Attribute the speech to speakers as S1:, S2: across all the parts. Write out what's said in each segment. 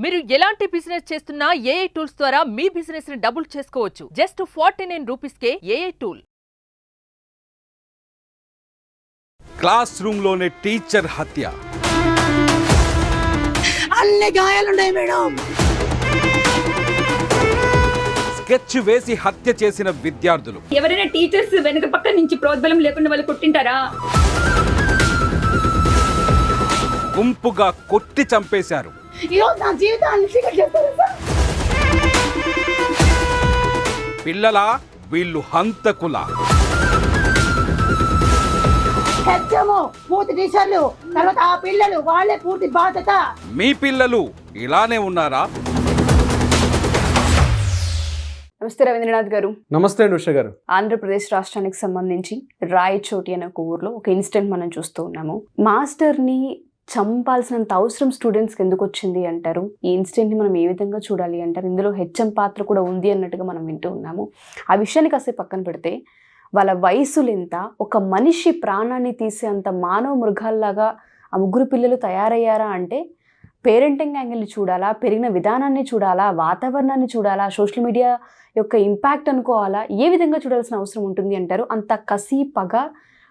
S1: మీరు ఎలాంటి బిజినెస్ చేస్తున్నా ఏఐ టూల్స్ ద్వారా మీ బిజినెస్ ని డబుల్ చేసుకోవచ్చు. జస్ట్ 49 రూపీస్కే ఏఐ టూల్.
S2: క్లాస్ రూమ్ లోనే టీచర్ హత్య.
S3: అన్ని గాయాలున్నాయి మేడం.
S2: స్కెచ్ వేసి హత్య చేసిన విద్యార్థులు.
S4: ఎవరైనా టీచర్స్ వెనక పక్క నుంచి ప్రోద్బలం లేకుండా వాళ్ళు కొట్టింటారా?
S2: గుంపుగా కొట్టి చంపేశారు. పిల్లల వీళ్ళు హంతకుల.
S3: పూర్తి టీచర్లు తర్వాత ఆ పిల్లలు వాళ్ళే పూర్తి బాధ్యత.
S2: మీ పిల్లలు ఇలానే ఉన్నారా?
S5: నమస్తే రవీంద్రనాథ్ గారు.
S6: నమస్తే ఉష గారు.
S5: ఆంధ్రప్రదేశ్ రాష్ట్రానికి సంబంధించి రాయచోటి అనే ఒక ఊర్లో ఒక ఇన్సిడెంట్ మనం చూస్తూ ఉన్నాము. మాస్టర్ని చంపాల్సినంత అవసరం స్టూడెంట్స్కి ఎందుకు వచ్చింది అంటారు? ఈ ఇన్సిడెంట్ని మనం ఏ విధంగా చూడాలి అంటారు? ఇందులో హెచ్ఎం పాత్ర కూడా ఉంది అన్నట్టుగా మనం వింటూ ఉన్నాము. ఆ విషయాన్ని కాసేపు పక్కన పెడితే వాళ్ళ వయసులు ఎంత, ఒక మనిషి ప్రాణాన్ని తీసే అంత మానవ మృగాల్లాగా ఆ ముగ్గురు పిల్లలు తయారయ్యారా అంటే పేరెంటింగ్ యాంగిల్ని చూడాలా, పెరిగిన విధానాన్ని చూడాలా, వాతావరణాన్ని చూడాలా, సోషల్ మీడియా యొక్క ఇంపాక్ట్ అనుకోవాలా, ఏ విధంగా చూడాల్సిన అవసరం ఉంటుంది అంటారు? అంత కసి పగ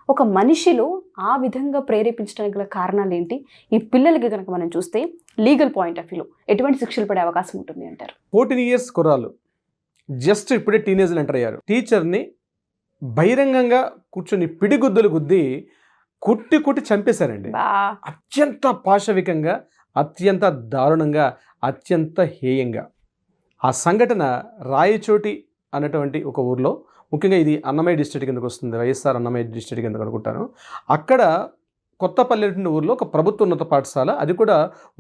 S5: ఒక మనిషిలో ఆ విధంగా ప్రేరేపించడానికి గల కారణాలు ఏంటి? ఈ పిల్లలకి కనుక మనం చూస్తే లీగల్ పాయింట్ ఆఫ్ వ్యూలో ఎటువంటి శిక్షలు పడే అవకాశం ఉంటుంది అంటారు?
S6: 14 years కుర్రాళ్ళు జస్ట్ ఇప్పుడే టీనేజ్లు ఎంటర్ అయ్యారు. టీచర్ని బహిరంగంగా కూర్చొని పిడిగుద్దులు గుద్ది కుట్టి చంపేశారండి. అత్యంత పాశవికంగా, అత్యంత దారుణంగా, అత్యంత హేయంగా. ఆ సంఘటన రాయచోటి అన్నటువంటి ఒక ఊర్లో, ముఖ్యంగా ఇది అన్నమయ్య డిస్ట్రిక్ట్ కిందకు వస్తుంది, వైఎస్ఆర్ అన్నమయ్య డిస్ట్రిక్ట్ కిందకు అనుకుంటాను. అక్కడ కొత్తపల్లి ఊర్లో ఒక ప్రభుత్వ ఉన్నత పాఠశాల, అది కూడా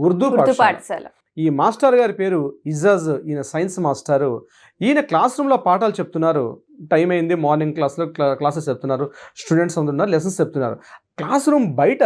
S6: ఉర్దూ పాఠశాల. ఈ మాస్టర్ గారి పేరు ఇజాజ్. ఈయన సైన్స్ మాస్టారు. ఈయన క్లాస్ రూమ్లో పాఠాలు చెప్తున్నారు. టైం అయింది, మార్నింగ్ క్లాసెస్ చెప్తున్నారు, స్టూడెంట్స్ అందరున్నారు, లెసన్స్ చెప్తున్నారు. క్లాస్ రూమ్ బయట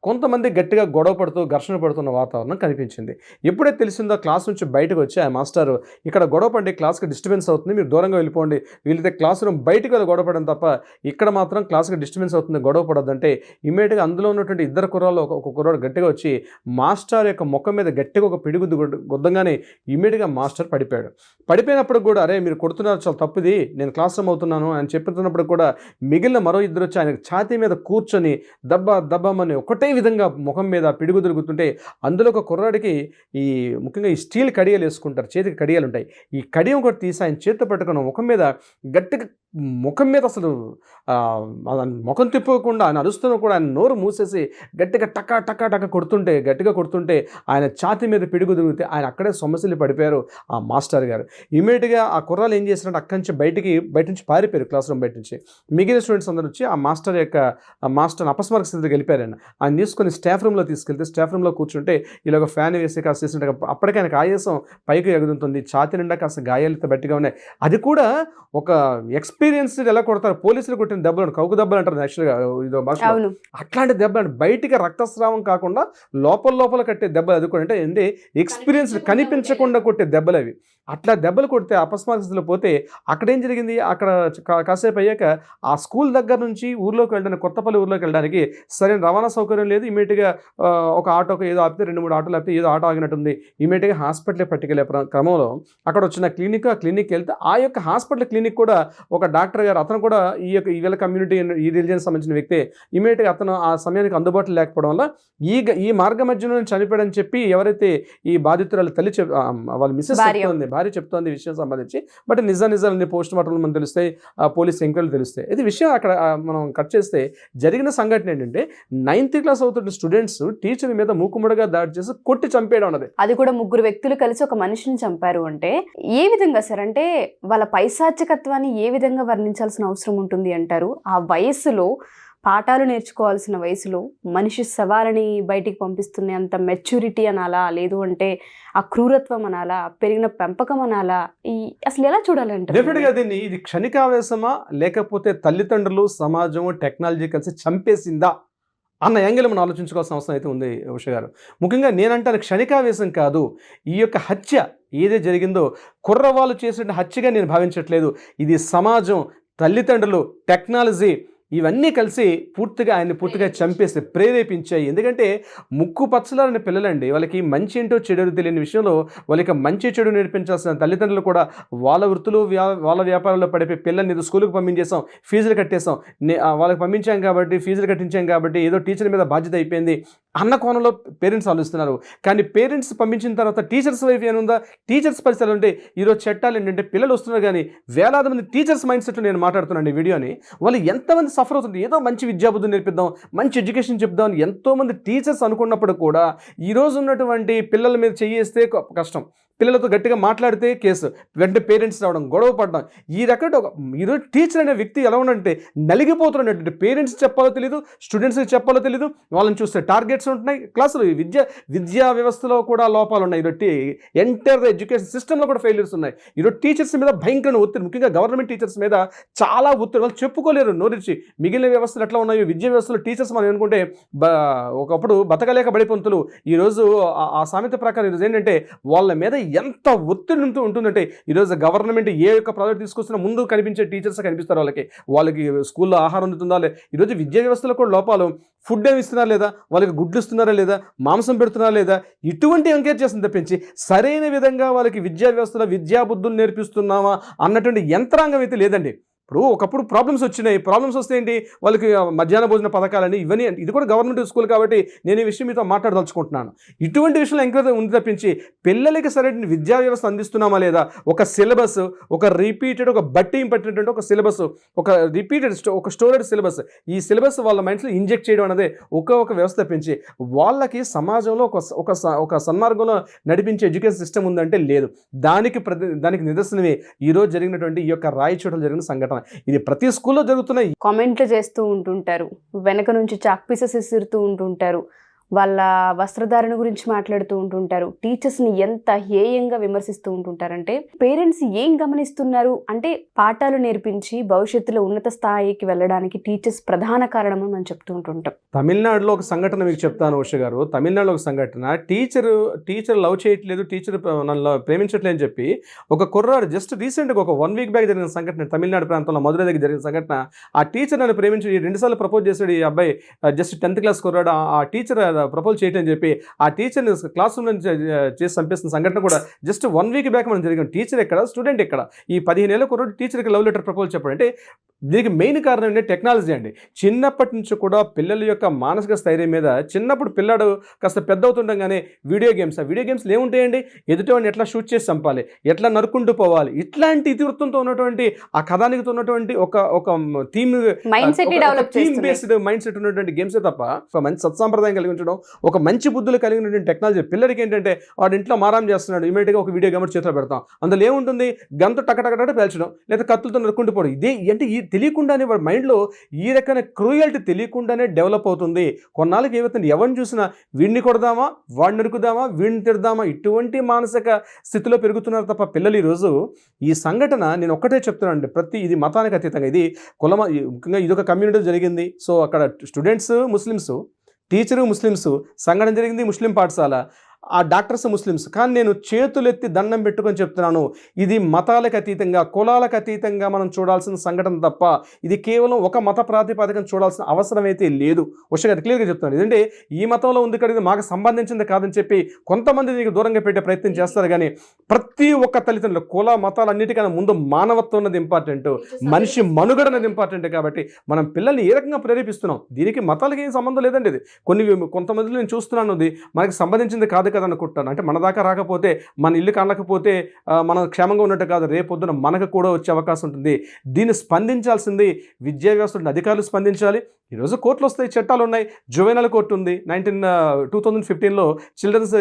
S6: కొంతమంది గట్టిగా గొడవ పడుతూ ఘర్షణ పడుతున్న వాతావరణం కనిపించింది. ఎప్పుడైతే తెలిసిందో క్లాస్ నుంచి బయటకు వచ్చి ఆ మాస్టర్, ఇక్కడ గొడవ పడి క్లాస్కి డిస్టర్బెన్స్ అవుతుంది, మీరు దూరంగా వెళ్ళిపోండి, వీళ్ళైతే క్లాస్ రూమ్ బయటకు గొడవ పడడం తప్ప ఇక్కడ మాత్రం క్లాస్కి డిస్టర్బెన్స్ అవుతుంది, గొడవ పడొద్దంటే ఇమ్మీడియట్గా అందులో ఉన్నటువంటి ఇద్దరు కుర్రాళ్ళు ఒక కుర్రాడు గట్టిగా వచ్చి మాస్టర్ యొక్క ముఖం మీద గట్టిగా ఒక పిడిగుద్దు గుద్దంగానే ఇమ్మీడియట్గా మాస్టర్ పడిపోయాడు. పడిపోయినప్పుడు కూడా, అరే మీరు కొడుతున్నారు, చాలా తప్పుది, నేను క్లాస్ రూమ్ అవుతున్నాను అని చెప్తున్నప్పుడు కూడా మిగిలిన మరో ఇద్దరు వచ్చి ఆయన ఛాతీ మీద కూర్చొని దబ్బమని ఒకటే విధంగా ముఖం మీద పిడిగుద్దులు గుర్తుంటే, అందులో ఒక కుర్రాడికి ఈ ముఖ్యంగా ఈ స్టీల్ కడియాలు వేసుకుంటారు, చేతికి కడియాలు ఉంటాయి, ఈ కడియం ఒకటి తీసి ఆయన చేతితో పట్టుకున్న ముఖం మీద గట్టిగా, ముఖం మీద అసలు ముఖం తిప్పకుండా ఆయన అరుస్తున్నా కూడా ఆయన నోరు మూసేసి గట్టిగా టకా కొడుతుంటే, గట్టిగా కొడుతుంటే ఆయన ఛాతీ మీద పిడిగుదిరిగితే ఆయన అక్కడే సొమ్మసిల్లి పడిపోయారు ఆ మాస్టర్ గారు. ఇమీడియట్గా ఆ కుర్రాలు ఏం చేసినట్టు అక్కడి నుంచి బయట నుంచి పారిపోయారు, క్లాస్ రూమ్ బయట నుంచి. మిగిలిన స్టూడెంట్స్ అందరూ వచ్చి ఆ మాస్టర్ అపస్మారక స్థితికి వెళ్ళిపోయారు. ఆయన తీసుకొని స్టాఫ్ రూమ్లో తీసుకెళ్తే, స్టాఫ్ రూమ్లో కూర్చుంటే ఇలాగ ఫ్యాన్ వేసి కాస్త చేసినట్టుగా అప్పటికే ఆయనకు ఆయాసం పైకి ఎగురుతుంది, ఛాతీ నిండా కాస్త గాయాలతో బట్టిగా ఉన్నాయి. అది కూడా ఒక ఎక్స్పీరియన్స్. ఎలా కొడతారు పోలీసులు కొట్టిన దెబ్బలు, కౌకు దెబ్బలు అంటారు యాక్చువల్గా ఇదో భాష. అట్లాంటి దెబ్బలు బయటికి రక్తస్రావం కాకుండా లోపల కట్టే దెబ్బలు, అది కూడా అంటే ఎక్స్పీరియన్స్ కనిపించకుండా కొట్టే దెబ్బలు అవి. అట్లా దెబ్బలు కొడితే అపస్మారక స్థితిలో పోతే అక్కడ ఏం జరిగింది, అక్కడ కాసేపు అయ్యాక ఆ స్కూల్ దగ్గర నుంచి ఊర్లోకి వెళ్ళడానికి, కొత్తపల్లి ఊర్లోకి వెళ్ళడానికి సరైన రవాణా సౌకర్యం లేదు. ఇమీడియట్గా ఒక ఆటోకి ఏదో ఆపితే, 2-3 ఆటోలు ఆపితే ఏదో ఆటో ఆగినట్టుంది. ఇమీడియట్గా హాస్పిటల్కి పట్టుకెళ్ళే క్రమంలో అక్కడ వచ్చిన ఆ క్లినిక్కి వెళ్తే ఆ యొక్క హాస్పిటల్ క్లినిక్ కూడా ఒక డాక్టర్ గారు, అతను కూడా వీళ్ళ కమ్యూనిటీ, ఈ రిలీజియన్ సంబంధించిన వ్యక్తే. ఇమీడియట్గా అతను ఆ సమయానికి అందుబాటులో లేకపోవడం వల్ల ఈ మార్గ మధ్యలో చనిపోయాడని చెప్పి ఎవరైతే ఈ బాధితురాలు తల్లి వాళ్ళ మిస్సెస్ భార్య చెప్తోంది విషయం సంబంధించి. బట్ నిజాన్ని పోస్ట్ మార్టంలో మనం తెలుస్తాయి, పోలీస్ ఎంక్వైరీలు తెలుస్తాయి. ఇది విషయం అక్కడ మనం కట్ చేస్తే జరిగిన సంఘటన ఏంటంటే 9th క్లాస్ అవుతున్న స్టూడెంట్స్ టీచర్ మీద మూకుముడిగా దాడి చేసి కొట్టి చంపేయడం అన్నది.
S5: అది కూడా ముగ్గురు వ్యక్తులు కలిసి ఒక మనిషిని చంపారు అంటే ఏ విధంగా సార్? అంటే వాళ్ళ పైశాచికత్వాన్ని ఏ విధంగా వర్ణించాల్సిన అవసరం ఉంటుంది అంటారు? ఆ వయస్సులో పాఠాలు నేర్చుకోవాల్సిన వయసులో మనిషి సవాలని బయటికి పంపిస్తున్న అంత మెచ్యూరిటీ అనాలా, లేదు అంటే ఆ క్రూరత్వం అనాలా, పెరిగిన పెంపకం అనాలా, అసలు ఎలా చూడాలంటే?
S6: డెఫినెట్గా దీన్ని ఇది క్షణికావేశమా, లేకపోతే తల్లిదండ్రులు, సమాజం, టెక్నాలజీ కలిసి చంపేసిందా అన్న యాంగిల్ మనం ఆలోచించుకోవాల్సిన అవసరం అయితే ఉంది ఉష గారు. ముఖ్యంగా నేనంటాను క్షణికావేశం కాదు. ఈ యొక్క హత్య ఏదే జరిగిందో కుర్రవాళ్ళు చేసిన హత్యగా నేను భావించట్లేదు. ఇది సమాజం, తల్లిదండ్రులు, టెక్నాలజీ, ఇవన్నీ కలిసి ఆయన్ని పూర్తిగా చంపేసి ప్రేరేపించాయి. ఎందుకంటే ముక్కు పచ్చలారని పిల్లలండి, వాళ్ళకి మంచి ఏంటో చెడు తెలియని విషయంలో వాళ్ళకి మంచి చెడు నేర్పించాల్సిన తల్లిదండ్రులు కూడా వాళ్ళ వృత్తులు వాళ్ళ వ్యాపారాల్లో పడిపోయి పిల్లల్ని ఏదో స్కూల్కి పంపించేసాం, ఫీజులు కట్టేసాం, వాళ్ళకి పంపించాం కాబట్టి ఫీజులు కట్టించాం కాబట్టి ఏదో టీచర్ మీద బాధ్యత అయిపోయింది అన్న కోణంలో పేరెంట్స్ ఆలోచిస్తున్నారు. కానీ పేరెంట్స్ పంపించిన తర్వాత టీచర్స్ వైపు ఏముందా, టీచర్స్ పరిస్థితులు ఉంటే ఈరోజు చట్టాలు ఏంటంటే పిల్లలు వస్తున్నారు కానీ వేలాది మంది టీచర్స్ మైండ్ సెట్ నేను మాట్లాడుతున్నాను ఈ వీడియోని. వాళ్ళు ఎంతమంది సఫర్ అవుతుంది, ఏదో మంచి విద్యాబుద్ధి నేర్పిద్దాం, మంచి ఎడ్యుకేషన్ చెప్దాం అని ఎంతోమంది టీచర్స్ అనుకున్నప్పుడు కూడా ఈరోజు ఉన్నటువంటి పిల్లల మీద చేయేస్తే కష్టం, పిల్లలతో గట్టిగా మాట్లాడితే కేసు, వెంటనే పేరెంట్స్ రావడం, గొడవ పడడం, ఈ రకంగా ఈరోజు టీచర్ అనే వ్యక్తి ఎలా ఉండంటే నలిగిపోతున్నట్టు. పేరెంట్స్ చెప్పాలో తెలీదు, స్టూడెంట్స్కి చెప్పాలో తెలీదు, వాళ్ళని చూస్తే టార్గెట్స్ ఉంటున్నాయి. క్లాసులు విద్యా వ్యవస్థలో కూడా లోపాలు ఉన్నాయి. ఈరోజు ఎంటైర్ ఎడ్యుకేషన్ సిస్టంలో కూడా ఫెయిల్యూర్స్ ఉన్నాయి. ఈరోజు టీచర్స్ మీద భయంకరమైన ఒత్తిడి, ముఖ్యంగా గవర్నమెంట్ టీచర్స్ మీద చాలా ఒత్తిడి. వాళ్ళు చెప్పుకోలేరు నోరిచి. మిగిలిన వ్యవస్థలు ఎట్లా ఉన్నాయో విద్యా వ్యవస్థలో టీచర్స్ మనం అనుకుంటే ఒకప్పుడు బతకలేక బడిపంతులు, ఈరోజు ఆ సామెత ప్రకారం ఈరోజు ఏంటంటే వాళ్ళ మీద ఎంత ఒత్తిడి ఉంటుందంటే ఈరోజు గవర్నమెంట్ ఏ యొక్క ప్రాజెక్ట్ తీసుకొస్తున్నా ముందు కనిపించే టీచర్స్ కనిపిస్తారు. వాళ్ళకి స్కూల్లో ఆహారం అందుతుందా లేదా, ఈరోజు విద్యా వ్యవస్థలో కూడా లోపాలు. ఫుడ్ ఏమి ఇస్తున్నారా లేదా, వాళ్ళకి గుడ్లు ఇస్తున్నారా లేదా, మాంసం పెడుతున్నారా లేదా, ఇటువంటి ఎంకరేజ్ చేస్తుంది తప్పించి సరైన విధంగా వాళ్ళకి విద్యా వ్యవస్థలో విద్యాబుద్ధులు నేర్పిస్తున్నామా అన్నటువంటి యంత్రాంగం అయితే లేదండి. ఇప్పుడు ఒకప్పుడు ప్రాబ్లమ్స్ వచ్చినాయి, ప్రాబ్లమ్స్ వస్తే ఏంటి, వాళ్ళకి మధ్యాహ్న భోజన పథకాలని ఇవన్నీ, ఇది కూడా గవర్నమెంట్ స్కూల్ కాబట్టి నేను ఈ విషయం మీతో మాట్లాడదలుచుకుంటున్నాను. ఇటువంటి విషయంలో ఎంకరేజ్ ఉంది తప్పించి పిల్లలకి సరైన విద్యా వ్యవస్థ అందిస్తున్నామా లేదా, ఒక సిలబస్, ఒక రిపీటెడ్, ఒక బట్టి పట్టినటువంటి ఒక సిలబస్, ఒక రిపీటెడ్ ఒక స్టోరేడ్ సిలబస్, ఈ సిలబస్ వాళ్ళ మైండ్స్లో ఇంజెక్ట్ చేయడం అనేది ఒక వ్యవస్థ తప్పించి వాళ్ళకి సమాజంలో ఒక సన్మార్గంలో నడిపించే ఎడ్యుకేషన్ సిస్టమ్ ఉందంటే లేదు. దానికి నిదర్శనమే ఈరోజు జరిగినటువంటి ఈ యొక్క రాయచోటలో జరిగిన సంఘటన. ఇది ప్రతి స్కూల్లో జరుగుతున్నాయి.
S5: కామెంట్లు చేస్తూ ఉంటుంటారు, వెనక నుంచి చాక్ పీసెస్ విసురుతూ ఉంటుంటారు, వాళ్ళ వస్త్రధారణ గురించి మాట్లాడుతూ ఉంటుంటారు, టీచర్స్ని ఎంత హేయంగా విమర్శిస్తూ ఉంటుంటారంటే పేరెంట్స్ ఏం గమనిస్తున్నారు అంటే పాఠాలు నేర్పించి భవిష్యత్తులో ఉన్నత స్థాయికి వెళ్ళడానికి టీచర్స్ ప్రధాన కారణం అని మనం చెప్తూ ఉంటుంటాం.
S6: తమిళనాడులో ఒక సంఘటన మీకు చెప్తాను ఉష గారు. తమిళనాడులో ఒక సంఘటన, టీచర్ లవ్ చేయట్లేదు, టీచర్ నన్ను ప్రేమించట్లేదు అని చెప్పి ఒక కుర్రాడు జస్ట్ రీసెంట్గా ఒక 1 వీక్ బ్యాక్ జరిగిన సంఘటన, తమిళనాడు ప్రాంతంలో మధురై దగ్గర జరిగిన సంఘటన. ఆ టీచర్ నన్ను ప్రేమించి 2 సార్లు ప్రపోజ్ చేశాడు. ఈ అబ్బాయి జస్ట్ 10th క్లాస్ కుర్రాడు. ఆ టీచర్ ప్రపోజ్ చేయటం అని చెప్పి ఆ టీచర్ని క్లాస్ రూమ్ నుంచి చేసి చంపేస్తున్న సంఘటన కూడా జస్ట్ 1 వీక్ బ్యాక్ మనం జరిగిన. టీచర్ ఎక్కడ, స్టూడెంట్ ఎక్కడ? ఈ 15 ఏళ్ళ కుర్రాడు టీచర్కి లవ్ లెటర్ ప్రపోజ్ చెప్పడం అంటే దీనికి మెయిన్ కారణం ఏంటంటే టెక్నాలజీ అండి. చిన్నప్పటి నుంచి కూడా పిల్లల యొక్క మానసిక స్థైర్యం మీద, చిన్నప్పుడు పిల్లాడు కాస్త పెద్ద అవుతుండగానే వీడియో గేమ్స్లో ఏముంటాయండి, ఎదుటివాడిని ఎట్లా షూట్ చేసి చంపాలి, ఎట్లా నరుకుంటూ పోవాలి, ఇట్లాంటి ఇతివృత్తంతో ఉన్నటువంటి ఆ కథానికతో ఉన్నటువంటి ఒక థీమ్ బేస్డ్ మైండ్ సెట్ ఉన్నటువంటి గేమ్స్ తప్ప ఒక మంచి సత్సాంప్రదాయం కలిగి ఉంచడం, ఒక మంచి బుద్ధులు కలిగినటువంటి టెక్నాలజీ. పిల్లలకి ఏంటంటే వాడు ఇంట్లో మారాం చేస్తున్నాడు, ఇమీడియట్గా ఒక వీడియో గేమ్ చేతిలో పెడతాం, అందులో ఏముంటుంది, గంతో టకటకట పేల్చడం లేదా కత్తులతో నరుకుంటూ పోవడం. ఇదే అంటే ఈ తెలియకుండానే వాడి మైండ్లో ఈ రకమైన క్రూయల్టీ తెలియకుండానే డెవలప్ అవుతుంది. కొన్నాళ్ళకి ఏమవుతుంది, ఎవరిని చూసినా వీడిని కొడదామా, వాడిని నరుకుదామా, వీడిని తిడదామా, ఇటువంటి మానసిక స్థితిలో పెరుగుతున్నారు తప్ప పిల్లలు. ఈరోజు ఈ సంఘటన నేను ఒక్కటే చెప్తున్నానండి, ఇది మతానికి అతీతంగా, ఇది ముఖ్యంగా ఇదొక కమ్యూనిటీ జరిగింది. సో అక్కడ స్టూడెంట్స్ ముస్లిమ్స్, టీచరు ముస్లిమ్స్, సంఘటన జరిగింది ముస్లిం పాఠశాల, ఆ డాక్టర్స్ ముస్లిమ్స్. కానీ నేను చేతులెత్తి దండం పెట్టుకొని చెప్తున్నాను, ఇది మతాలకు అతీతంగా, కులాలకు అతీతంగా మనం చూడాల్సిన సంఘటన తప్ప ఇది కేవలం ఒక మత ప్రాతిపదికన చూడాల్సిన అవసరం అయితే లేదు. ఉషగారు క్లియర్గా చెప్తున్నాను. ఎందుకంటే ఈ మతంలో ఉంది కదా, మాకు సంబంధించింది కాదని చెప్పి కొంతమంది దీనికి దూరంగా పెట్టే ప్రయత్నం చేస్తారు. కానీ ప్రతి ఒక్క తల్లిదండ్రులు కుల మతాలు అన్నిటికన్నా ముందు మానవత్వం అన్నది ఇంపార్టెంట్, మనిషి మనుగడ అనేది ఇంపార్టెంట్. కాబట్టి మనం పిల్లల్ని ఏ రకంగా ప్రేరేపిస్తున్నాం, దీనికి మతాలకి ఏం సంబంధం లేదండి. ఇది కొంతమందిలో నేను చూస్తున్నాను, అది మనకి సంబంధించింది కాదు కదా అనుకుంటాను. అంటే మన దాకా రాకపోతే, మన ఇల్లు కానకపోతే మనం క్షేమంగా ఉన్నట్టు కాదు, రేపొద్దున మనకు కూడా వచ్చే అవకాశం ఉంటుంది. దీన్ని స్పందించాల్సింది విద్యా వ్యవస్థ, అధికారులు స్పందించాలి. ఈరోజు కోర్టులు వస్తాయి, చట్టాలు ఉన్నాయి. జువెనల్ కోర్టు ఉంది, 2015లో children's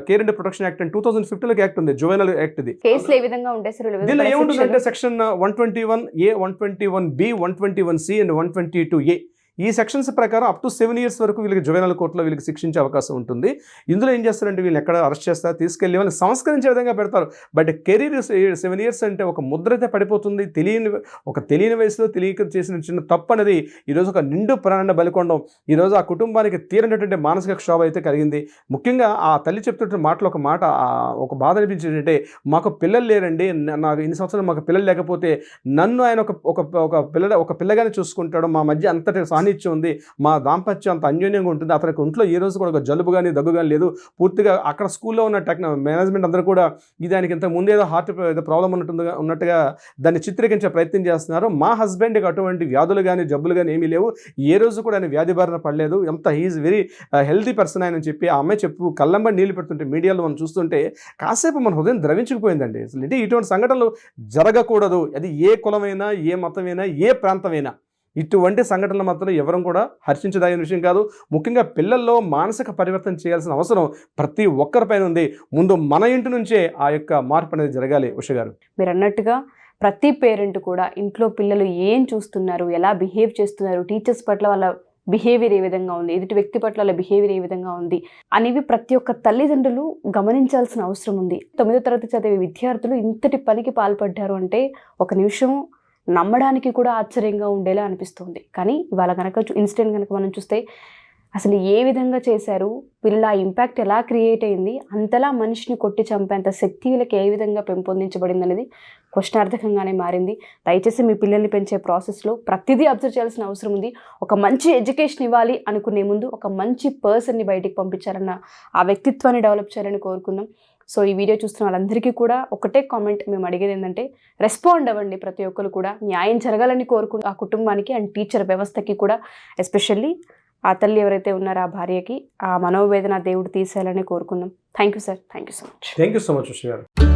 S6: care and protection act and 2015లో యాక్ట్ ఉంది, జువెనల్ యాక్ట్. ఇది
S5: కేసులు ఏ విధంగా ఉంటాయి సార్?
S6: దీనిలో ఏముంటుందంటే section 121A, 121B, 121C and 122A ఈ సెక్షన్స్ ప్రకారం అప్ టు 7 years వరకు వీళ్ళకి జువెనల్ కోర్టులో వీళ్ళకి శిక్షించే అవకాశం ఉంటుంది. ఇందులో ఏం చేస్తారంటే వీళ్ళని ఎక్కడ అరెస్ట్ చేస్తారు, తీసుకెళ్ళి వాళ్ళని సంస్కరించే విధంగా పెడతారు. బట్ కెరీర్ 7 years అంటే ఒక ముద్ర అయితే పడిపోతుంది. తెలియని వయసులో తెలియక చేసిన చిన్న తప్పు అనేది ఈరోజు ఒక నిండు ప్రాణాన్ని బలికొండం. ఈరోజు ఆ కుటుంబానికి తీరనటువంటి మానసిక క్షోభ అయితే కలిగింది. ముఖ్యంగా ఆ తల్లి చెప్తున్న మాటలో ఒక బాధ అనిపించేటంటే, మాకు పిల్లలు లేరండి, నాకు ఇన్ని సంవత్సరాలు మాకు పిల్లలు లేకపోతే నన్ను ఆయన ఒక పిల్లగానే చూసుకుంటాడు, మా మధ్య అంతటి సాన్నిధ్యం ఉంది, మా దాంపత్యం అంత అన్యోన్యంగా ఉంటుంది, అతనికి ఒంట్లో ఏ రోజు కూడా ఒక జలుబు కానీ దగ్గు కానీ లేదు. పూర్తిగా అక్కడ స్కూల్లో ఉన్న మేనేజ్మెంట్ అందరూ కూడా దానికి ఇంతకు ముందు ఏదో హార్ట్ ప్రాబ్లం ఉన్నట్టుగా దాన్ని చిత్రీకరించే ప్రయత్నం చేస్తున్నారు. మా హస్బెండ్కి అటువంటి వ్యాధులు కానీ జబ్బులు కానీ ఏమీ లేవు, ఏ రోజు కూడా ఆయన వ్యాధి బారిన పడలేదు, హీఈస్ వెరీ హెల్తీ పర్సన్ అని చెప్పి ఆ అమ్మాయి కళ్ళంబడి నీళ్ళు పెడుతుంటే మీడియాలో మనం చూస్తుంటే కాసేపు మన హృదయం ద్రవించుకుపోయిందండి. అసలు ఇటువంటి సంఘటనలు జరగకూడదు. అది ఏ కులమైనా, ఏ మతమైనా, ఏ ప్రాంతమైనా ఇటువంటి సంఘటనలు మాత్రం ఎవరం కూడా హర్షించదగిన విషయం కాదు. ముఖ్యంగా పిల్లల్లో మానసిక పరివర్తన చేయాల్సిన అవసరం ప్రతి ఒక్కరిపైన ఉంది. ముందు మన ఇంటి నుంచే ఆ యొక్క మార్పు అనేది జరగాలి. ఉష గారు,
S5: మీరు అన్నట్టుగా ప్రతి పేరెంట్ కూడా ఇంట్లో పిల్లలు ఏం చూస్తున్నారు, ఎలా బిహేవ్ చేస్తున్నారు, టీచర్స్ పట్ల వాళ్ళ బిహేవియర్ ఏ విధంగా ఉంది, ఎదుటి వ్యక్తి పట్ల వాళ్ళ బిహేవియర్ ఏ విధంగా ఉంది అనేవి ప్రతి ఒక్క తల్లిదండ్రులు గమనించాల్సిన అవసరం ఉంది. 9వ తరగతి చదివే విద్యార్థులు ఇంతటి పనికి పాల్పడ్డారు అంటే ఒక నిమిషం నమ్మడానికి కూడా ఆశ్చర్యంగా ఉండేలా అనిపిస్తుంది. కానీ ఇవాళ కనుక ఇన్సిడెంట్ కనుక మనం చూస్తే అసలు ఏ విధంగా చేశారు, వీళ్ళ ఇంపాక్ట్ ఎలా క్రియేట్ అయింది, అంతలా మనిషిని కొట్టి చంపేంత శక్తి వీళ్ళకి ఏ విధంగా పెంపొందించబడింది అనేది క్వశ్చనార్థకంగానే మారింది. దయచేసి మీ పిల్లల్ని పెంచే ప్రాసెస్లో ప్రతిదీ అబ్జర్వ్ చేయాల్సిన అవసరం ఉంది. ఒక మంచి ఎడ్యుకేషన్ ఇవ్వాలి అనుకునే ముందు ఒక మంచి పర్సన్ని బయటికి పంపించాలన్న ఆ వ్యక్తిత్వాన్ని డెవలప్ చేయాలని కోరుకుందాం. సో ఈ వీడియో చూస్తున్న వాళ్ళందరికీ కూడా ఒకటే కామెంట్ మేము అడిగేది ఏంటంటే, రెస్పాండ్ అవ్వండి. ప్రతి ఒక్కరు కూడా న్యాయం జరగాలని కోరుకుని ఆ కుటుంబానికి అండ్ టీచర్ వ్యవస్థకి కూడా, ఎస్పెషల్లీ ఆ తల్లి ఎవరైతే ఉన్నారో ఆ భార్యకి ఆ మనోవేదన దేవుడు తీసేయాలని కోరుకుందాం. Thank you sir, thank you so much.
S6: Thank you so much Usha గారు.